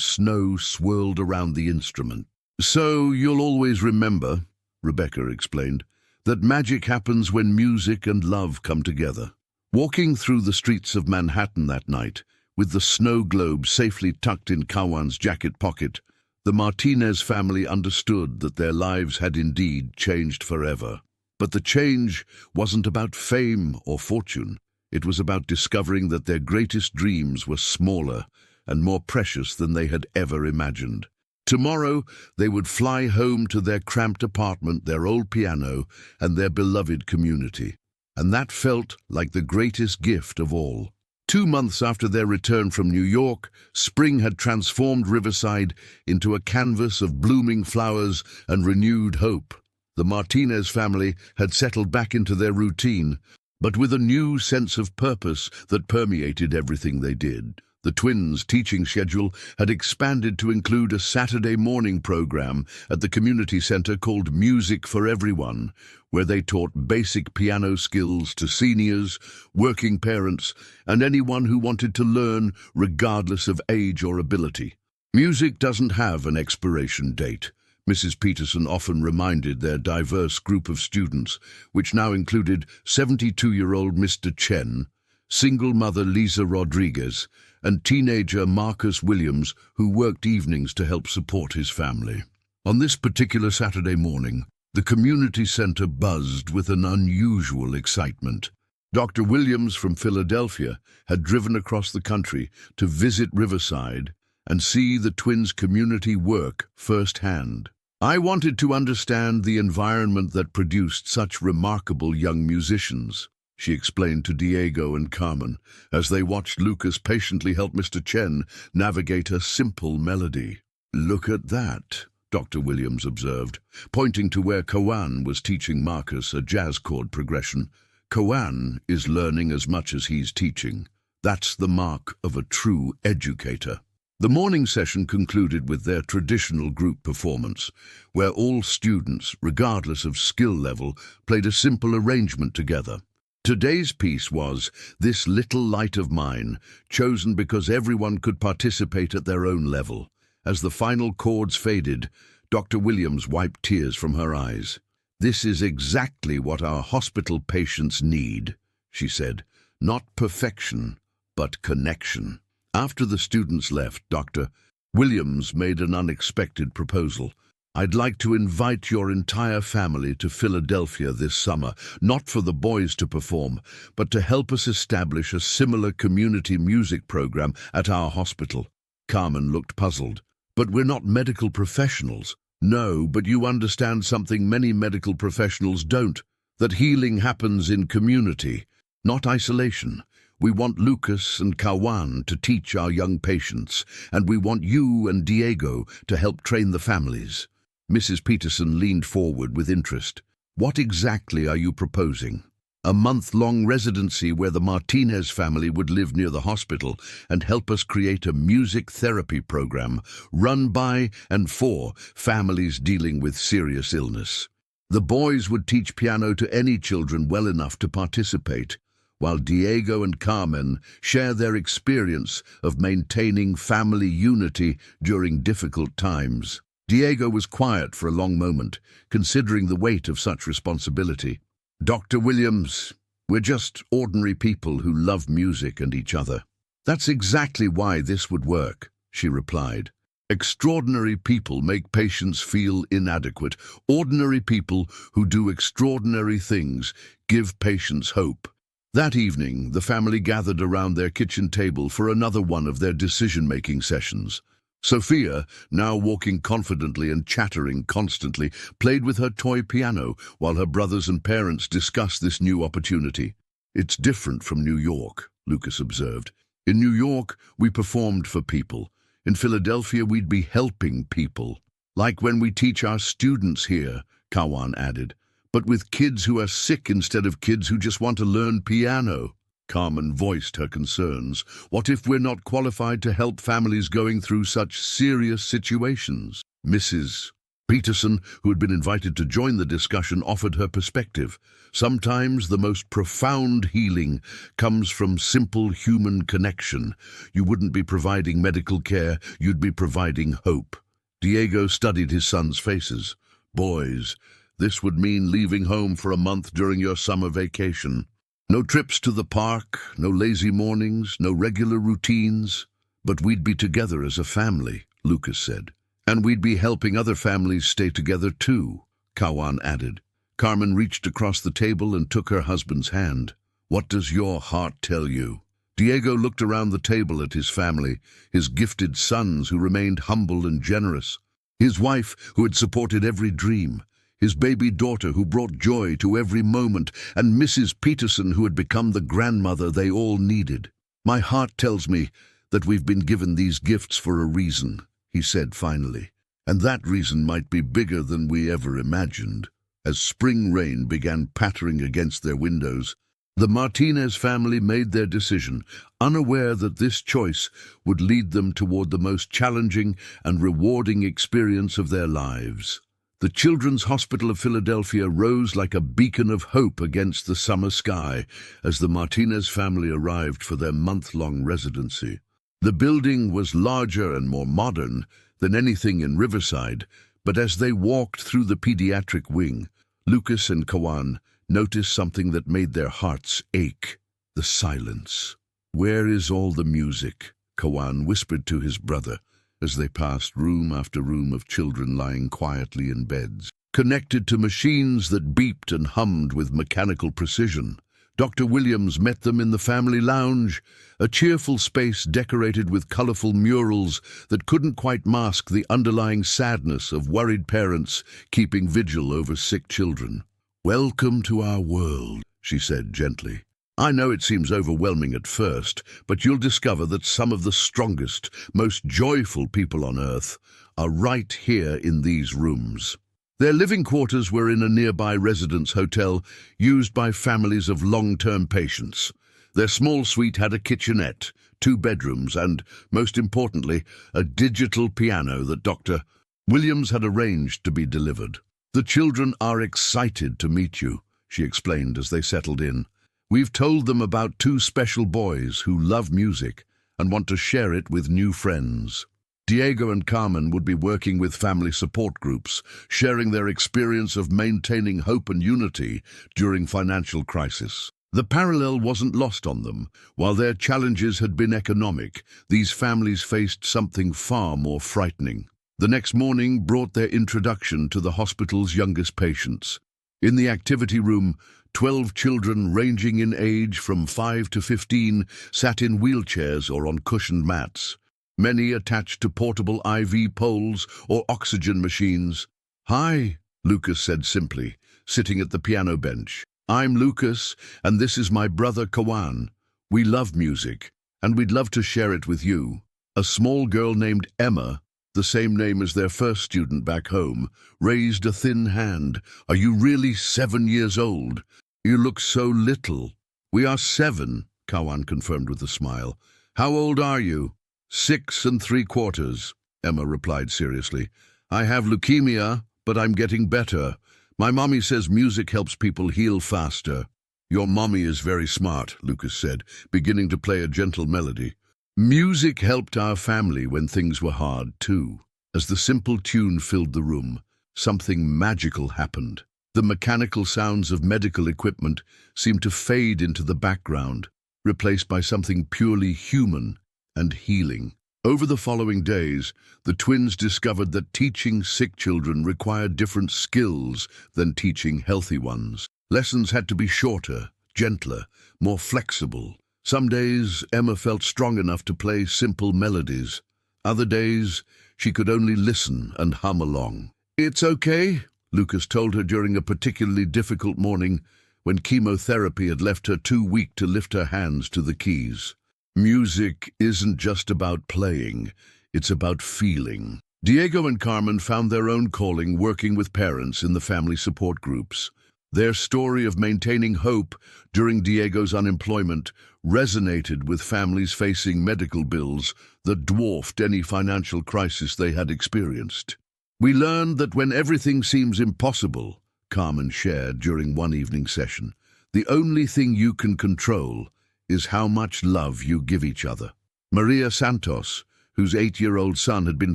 snow swirled around the instrument. "So you'll always remember," Rebecca explained, "that magic happens when music and love come together." Walking through the streets of Manhattan that night, with the snow globe safely tucked in Kawan's jacket pocket, the Martinez family understood that their lives had indeed changed forever. But the change wasn't about fame or fortune. It was about discovering that their greatest dreams were smaller and more precious than they had ever imagined. Tomorrow, they would fly home to their cramped apartment, their old piano, and their beloved community. And that felt like the greatest gift of all. 2 months after their return from New York, spring had transformed Riverside into a canvas of blooming flowers and renewed hope. The Martinez family had settled back into their routine, but with a new sense of purpose that permeated everything they did. The twins' teaching schedule had expanded to include a Saturday morning program at the community center called Music for Everyone, where they taught basic piano skills to seniors, working parents, and anyone who wanted to learn regardless of age or ability. Music doesn't have an expiration date. Mrs. Peterson often reminded their diverse group of students, which now included 72-year-old Mr. Chen, single mother Lisa Rodriguez, and teenager Marcus Williams, who worked evenings to help support his family. On this particular Saturday morning, the community center buzzed with an unusual excitement. Dr. Williams from Philadelphia had driven across the country to visit Riverside and see the twins' community work firsthand. I wanted to understand the environment that produced such remarkable young musicians, she explained to Diego and Carmen as they watched Lucas patiently help Mr. Chen navigate a simple melody. "Look at that," Dr. Williams observed, pointing to where Koan was teaching Marcus a jazz chord progression. "Koan is learning as much as he's teaching. That's the mark of a true educator." The morning session concluded with their traditional group performance, where all students, regardless of skill level, played a simple arrangement together. Today's piece was "This Little Light of Mine," chosen because everyone could participate at their own level. As the final chords faded, Dr. Williams wiped tears from her eyes. "This is exactly what our hospital patients need," she said. "Not perfection, but connection." After the students left, Dr. Williams made an unexpected proposal. "I'd like to invite your entire family to Philadelphia this summer, not for the boys to perform, but to help us establish a similar community music program at our hospital." Carmen looked puzzled. "But we're not medical professionals." "No, but you understand something many medical professionals don't, that healing happens in community, not isolation. We want Lucas and Kawan to teach our young patients, and we want you and Diego to help train the families." Mrs. Peterson leaned forward with interest. "What exactly are you proposing?" "A month-long residency where the Martinez family would live near the hospital and help us create a music therapy program run by and for families dealing with serious illness. The boys would teach piano to any children well enough to participate, while Diego and Carmen share their experience of maintaining family unity during difficult times." Diego was quiet for a long moment, considering the weight of such responsibility. "Dr. Williams, we're just ordinary people who love music and each other." "That's exactly why this would work," she replied. "Extraordinary people make patients feel inadequate. Ordinary people who do extraordinary things give patients hope." That evening, the family gathered around their kitchen table for another one of their decision-making sessions. Sophia, now walking confidently and chattering constantly, played with her toy piano while her brothers and parents discussed this new opportunity. "It's different from New York," Lucas observed. "In New York, we performed for people. In Philadelphia, we'd be helping people. Like when we teach our students here," Kawan added. "But with kids who are sick instead of kids who just want to learn piano." Carmen voiced her concerns. "What if we're not qualified to help families going through such serious situations?" Mrs. Peterson, who had been invited to join the discussion, offered her perspective. "Sometimes the most profound healing comes from simple human connection. You wouldn't be providing medical care, you'd be providing hope." Diego studied his sons' faces. "Boys, this would mean leaving home for a month during your summer vacation. No trips to the park, no lazy mornings, no regular routines. But we'd be together as a family," Lucas said. "And we'd be helping other families stay together too," Kawan added. Carmen reached across the table and took her husband's hand. "What does your heart tell you?" Diego looked around the table at his family, his gifted sons who remained humble and generous, his wife who had supported every dream, his baby daughter who brought joy to every moment, and Mrs. Peterson who had become the grandmother they all needed. "My heart tells me that we've been given these gifts for a reason," he said finally, "and that reason might be bigger than we ever imagined." As spring rain began pattering against their windows, The Martinez family made their decision, unaware that this choice would lead them toward the most challenging and rewarding experience of their lives. The Children's Hospital of Philadelphia rose like a beacon of hope against the summer sky as the Martinez family arrived for their month-long residency. The building was larger and more modern than anything in Riverside, but as they walked through the pediatric wing, Lucas and Kawan noticed something that made their hearts ache: the silence. "Where is all the music?" Kawan whispered to his brother as they passed room after room of children lying quietly in beds, connected to machines that beeped and hummed with mechanical precision. Dr. Williams met them in the family lounge, a cheerful space decorated with colorful murals that couldn't quite mask the underlying sadness of worried parents keeping vigil over sick children. "Welcome to our world," she said gently. "I know it seems overwhelming at first, but you'll discover that some of the strongest, most joyful people on earth are right here in these rooms." Their living quarters were in a nearby residence hotel used by families of long-term patients. Their small suite had a kitchenette, 2 bedrooms, and, most importantly, a digital piano that Dr. Williams had arranged to be delivered. "The children are excited to meet you," she explained as they settled in. "We've told them about 2 special boys who love music and want to share it with new friends." Diego and Carmen would be working with family support groups, sharing their experience of maintaining hope and unity during financial crisis. The parallel wasn't lost on them. While their challenges had been economic, these families faced something far more frightening. The next morning brought their introduction to the hospital's youngest patients. In the activity room, 12 children ranging in age from 5 to 15 sat in wheelchairs or on cushioned mats, many attached to portable IV poles or oxygen machines. "Hi," Lucas said simply, sitting at the piano bench. "I'm Lucas, and this is my brother Kawan. We love music, and we'd love to share it with you." A small girl named Emma, the same name as their first student back home, raised a thin hand. "Are you really 7 years old? You look so little." "We are 7, Kawan confirmed with a smile. "How old are you?" 6 3/4, Emma replied seriously. "I have leukemia, but I'm getting better. My mommy says music helps people heal faster." "Your mommy is very smart," Lucas said, beginning to play a gentle melody. Music helped our family when things were hard, too. As the simple tune filled the room, something magical happened. The mechanical sounds of medical equipment seemed to fade into the background, replaced by something purely human and healing. Over the following days, the twins discovered that teaching sick children required different skills than teaching healthy ones. Lessons had to be shorter, gentler, more flexible. Some days, Emma felt strong enough to play simple melodies. Other days, she could only listen and hum along. "It's okay," Lucas told her during a particularly difficult morning when chemotherapy had left her too weak to lift her hands to the keys. "Music isn't just about playing, it's about feeling." Diego and Carmen found their own calling working with parents in the family support groups. Their story of maintaining hope during Diego's unemployment resonated with families facing medical bills that dwarfed any financial crisis they had experienced. "We learned that when everything seems impossible," Carmen shared during one evening session, "the only thing you can control is how much love you give each other." Maria Santos, whose 8-year-old son had been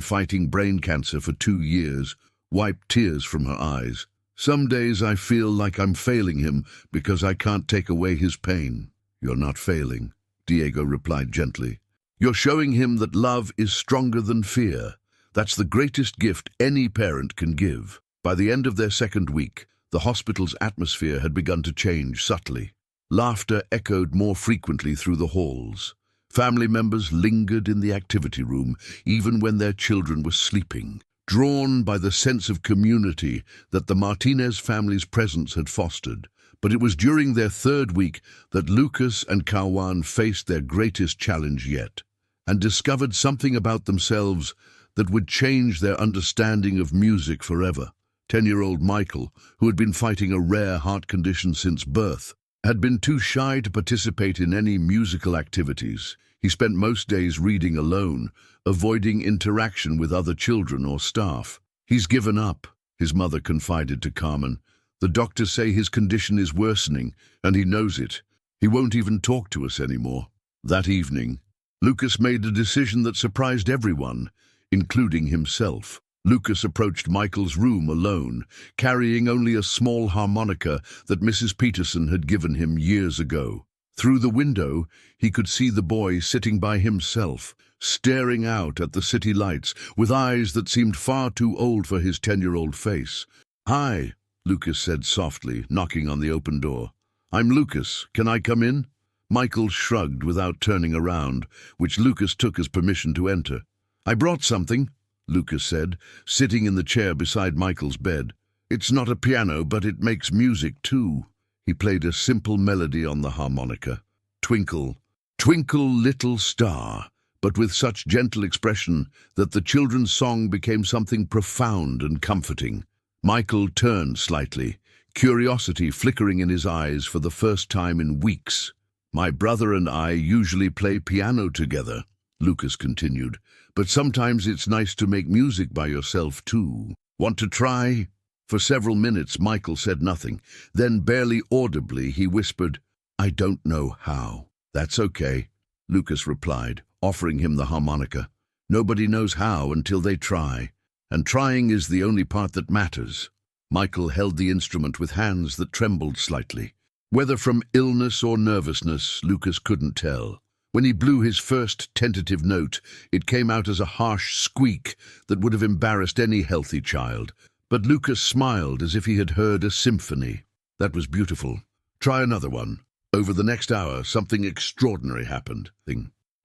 fighting brain cancer for 2 years, wiped tears from her eyes. "Some days I feel like I'm failing him because I can't take away his pain." "You're not failing," Diego replied gently. "You're showing him that love is stronger than fear. That's the greatest gift any parent can give." By the end of their second week, the hospital's atmosphere had begun to change subtly. Laughter echoed more frequently through the halls. Family members lingered in the activity room even when their children were sleeping, drawn by the sense of community that the Martinez family's presence had fostered. But it was during their third week that Lucas and Kawan faced their greatest challenge yet, and discovered something about themselves that would change their understanding of music forever. 10-year-old Michael, who had been fighting a rare heart condition since birth, had been too shy to participate in any musical activities. He spent most days reading alone, avoiding interaction with other children or staff. "He's given up," his mother confided to Carmen. "The doctors say his condition is worsening, and he knows it. He won't even talk to us anymore." That evening, Lucas made a decision that surprised everyone, including himself. Lucas approached Michael's room alone, carrying only a small harmonica that Mrs. Peterson had given him years ago. Through the window, he could see the boy sitting by himself, staring out at the city lights, with eyes that seemed far too old for his 10-year-old face. "Hi," Lucas said softly, knocking on the open door. "I'm Lucas. Can I come in?" Michael shrugged without turning around, which Lucas took as permission to enter. "I brought something," Lucas said, sitting in the chair beside Michael's bed. "It's not a piano, but it makes music too." He played a simple melody on the harmonica. "Twinkle, twinkle, little star," but with such gentle expression that the children's song became something profound and comforting. Michael turned slightly, curiosity flickering in his eyes for the first time in weeks. "My brother and I usually play piano together," Lucas continued, "but sometimes it's nice to make music by yourself too. Want to try?" For several minutes Michael said nothing. Then, barely audibly, he whispered, "I don't know how." "That's okay," Lucas replied, offering him the harmonica. "Nobody knows how until they try, and trying is the only part that matters." Michael held the instrument with hands that trembled slightly. Whether from illness or nervousness, Lucas couldn't tell. When he blew his first tentative note, it came out as a harsh squeak that would have embarrassed any healthy child. But Lucas smiled as if he had heard a symphony. "That was beautiful. Try another one." Over the next hour, something extraordinary happened.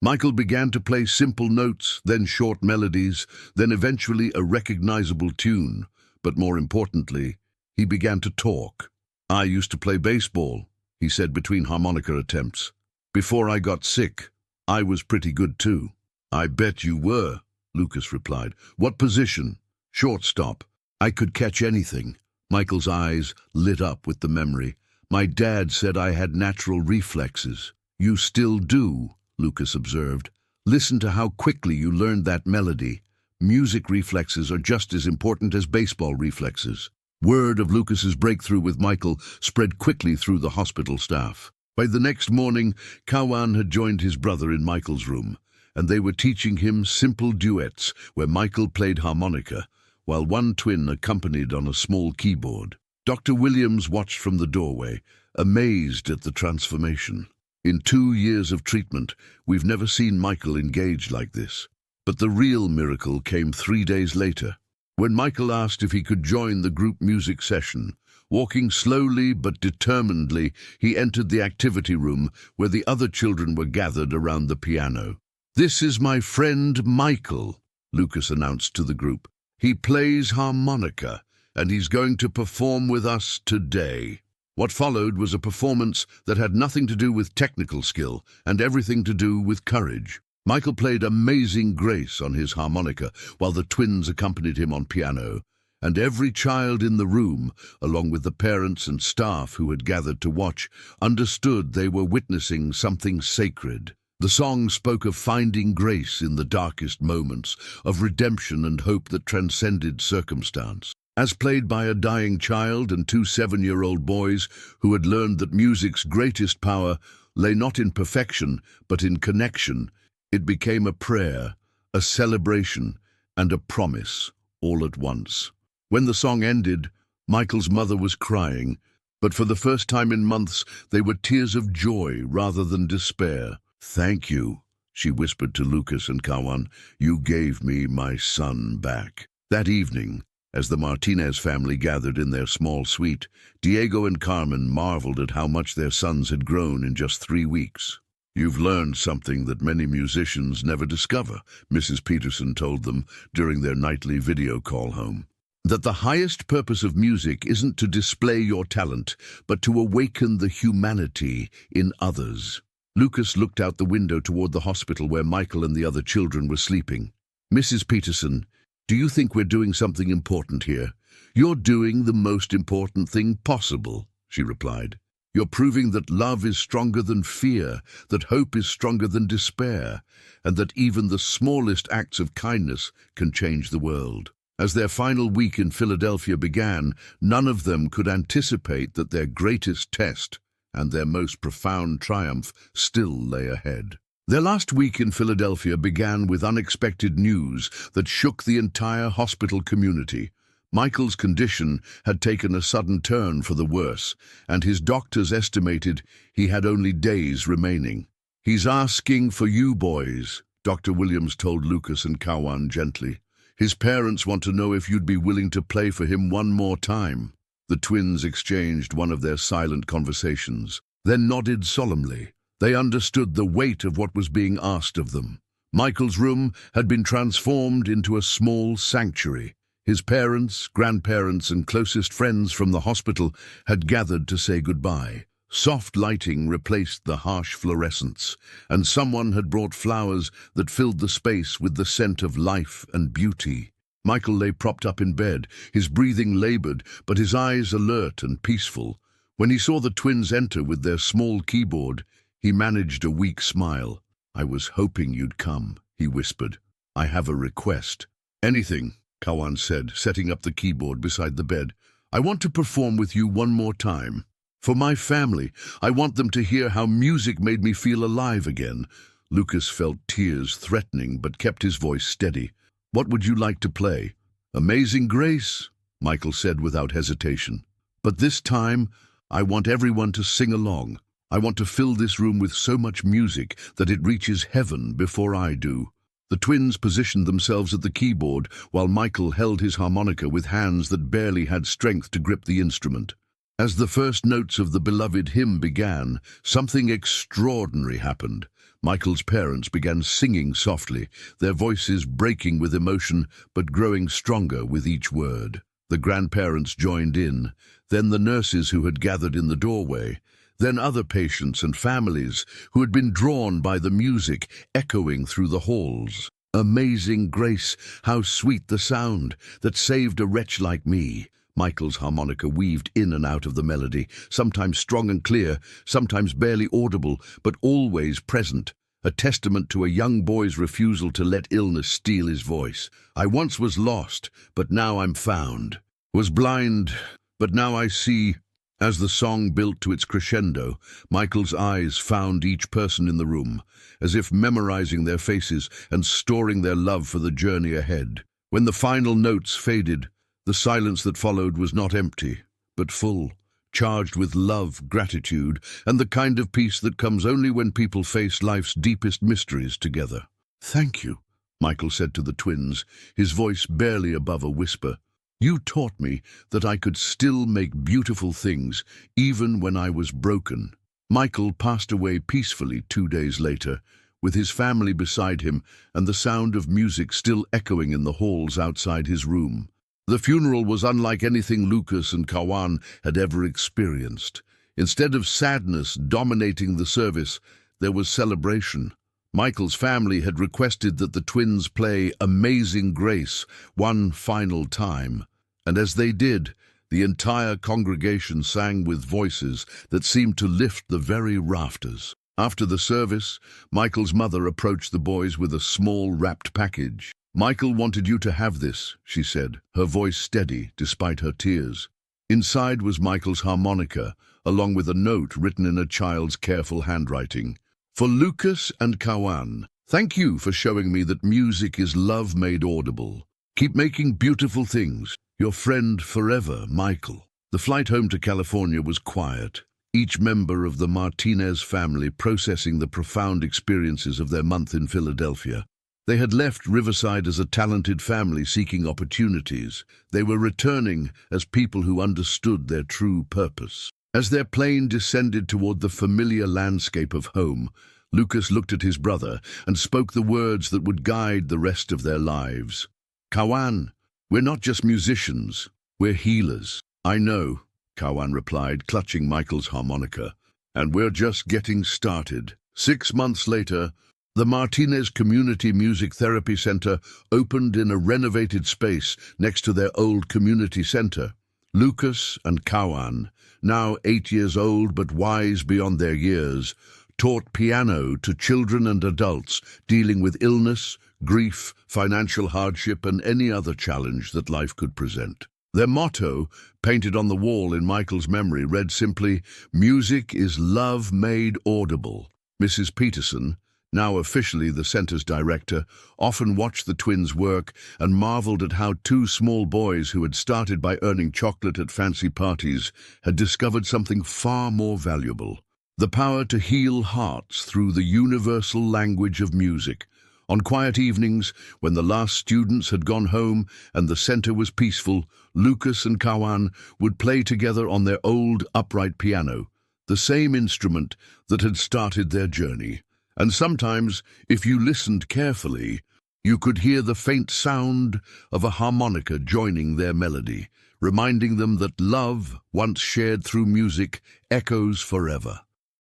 Michael began to play simple notes, then short melodies, then eventually a recognizable tune. But more importantly, he began to talk. "I used to play baseball," he said between harmonica attempts. "Before I got sick, I was pretty good too." "I bet you were," Lucas replied. "What position?" "Shortstop. I could catch anything." Michael's eyes lit up with the memory. "My dad said I had natural reflexes." "You still do," Lucas observed. "Listen to how quickly you learned that melody. Music reflexes are just as important as baseball reflexes." Word of Lucas's breakthrough with Michael spread quickly through the hospital staff. By the next morning, Kawan had joined his brother in Michael's room, and they were teaching him simple duets where Michael played harmonica, while one twin accompanied on a small keyboard. Dr. Williams watched from the doorway, amazed at the transformation. "In 2 years of treatment, we've never seen Michael engaged like this." But the real miracle came 3 days later, when Michael asked if he could join the group music session. Walking slowly but determinedly, he entered the activity room where the other children were gathered around the piano. "This is my friend Michael," Lucas announced to the group. "He plays harmonica, and he's going to perform with us today." What followed was a performance that had nothing to do with technical skill and everything to do with courage. Michael played Amazing Grace on his harmonica, while the twins accompanied him on piano, and every child in the room, along with the parents and staff who had gathered to watch, understood they were witnessing something sacred. The song spoke of finding grace in the darkest moments, of redemption and hope that transcended circumstance. As played by a dying child and 2 7-year-old boys who had learned that music's greatest power lay not in perfection, but in connection, it became a prayer, a celebration, and a promise, all at once. When the song ended, Michael's mother was crying, but for the first time in months, they were tears of joy rather than despair. "Thank you," she whispered to Lucas and Kawan. "You gave me my son back." That evening, as the Martinez family gathered in their small suite, Diego and Carmen marveled at how much their sons had grown in just 3 weeks. "You've learned something that many musicians never discover," Mrs. Peterson told them during their nightly video call home. "That the highest purpose of music isn't to display your talent, but to awaken the humanity in others." Lucas looked out the window toward the hospital where Michael and the other children were sleeping. "Mrs. Peterson, do you think we're doing something important here?" "You're doing the most important thing possible," she replied. You're proving that love is stronger than fear, that hope is stronger than despair, and that even the smallest acts of kindness can change the world. As their final week in Philadelphia began, none of them could anticipate that their greatest test and their most profound triumph still lay ahead. Their last week in Philadelphia began with unexpected news that shook the entire hospital community. Michael's condition had taken a sudden turn for the worse, and his doctors estimated he had only days remaining. "He's asking for you boys," Dr. Williams told Lucas and Kawan gently. "His parents want to know if you'd be willing to play for him one more time." The twins exchanged one of their silent conversations, then nodded solemnly. They understood the weight of what was being asked of them. Michael's room had been transformed into a small sanctuary. His parents, grandparents, and closest friends from the hospital had gathered to say goodbye. Soft lighting replaced the harsh fluorescence, and someone had brought flowers that filled the space with the scent of life and beauty. Michael lay propped up in bed, his breathing labored, but his eyes alert and peaceful. When he saw the twins enter with their small keyboard, he managed a weak smile. "I was hoping you'd come," he whispered. "I have a request." "Anything," Kawan said, setting up the keyboard beside the bed. "I want to perform with you one more time. For my family, I want them to hear how music made me feel alive again." Lucas felt tears threatening, but kept his voice steady. "What would you like to play?" "Amazing Grace," Michael said without hesitation. "But this time, I want everyone to sing along. I want to fill this room with so much music that it reaches heaven before I do." The twins positioned themselves at the keyboard while Michael held his harmonica with hands that barely had strength to grip the instrument. As the first notes of the beloved hymn began, something extraordinary happened. Michael's parents began singing softly, their voices breaking with emotion but growing stronger with each word. The grandparents joined in, then the nurses who had gathered in the doorway, then other patients and families who had been drawn by the music echoing through the halls. "Amazing Grace, how sweet the sound that saved a wretch like me." Michael's harmonica weaved in and out of the melody, sometimes strong and clear, sometimes barely audible, but always present, a testament to a young boy's refusal to let illness steal his voice. "I once was lost, but now I'm found. Was blind, but now I see." As the song built to its crescendo, Michael's eyes found each person in the room, as if memorizing their faces and storing their love for the journey ahead. When the final notes faded, the silence that followed was not empty, but full, charged with love, gratitude, and the kind of peace that comes only when people face life's deepest mysteries together. "Thank you," Michael said to the twins, his voice barely above a whisper. "You taught me that I could still make beautiful things, even when I was broken." Michael passed away peacefully 2 days later, with his family beside him and the sound of music still echoing in the halls outside his room. The funeral was unlike anything Lucas and Kawan had ever experienced. Instead of sadness dominating the service, there was celebration. Michael's family had requested that the twins play "Amazing Grace" one final time, and as they did, the entire congregation sang with voices that seemed to lift the very rafters. After the service, Michael's mother approached the boys with a small wrapped package. "Michael wanted you to have this," she said, her voice steady despite her tears. Inside was Michael's harmonica, along with a note written in a child's careful handwriting. "For Lucas and Kawan, thank you for showing me that music is love made audible. Keep making beautiful things. Your friend forever, Michael." The flight home to California was quiet, each member of the Martinez family processing the profound experiences of their month in Philadelphia. They had left Riverside as a talented family seeking opportunities. They were returning as people who understood their true purpose. As their plane descended toward the familiar landscape of home, Lucas looked at his brother and spoke the words that would guide the rest of their lives. "Kawan, we're not just musicians, we're healers." "I know," Kawan replied, clutching Michael's harmonica. "And we're just getting started." 6 months later, the Martinez Community Music Therapy Center opened in a renovated space next to their old community center. Lucas and Kawan, now 8 years old but wise beyond their years, taught piano to children and adults dealing with illness, grief, financial hardship, and any other challenge that life could present. Their motto, painted on the wall in Michael's memory, read simply, "Music is love made audible." Mrs. Peterson, now officially the center's director, often watched the twins work and marveled at how two small boys who had started by earning chocolate at fancy parties had discovered something far more valuable: the power to heal hearts through the universal language of music. On quiet evenings, when the last students had gone home and the center was peaceful, Lucas and Kawan would play together on their old upright piano, the same instrument that had started their journey. And sometimes, if you listened carefully, you could hear the faint sound of a harmonica joining their melody, reminding them that love, once shared through music, echoes forever.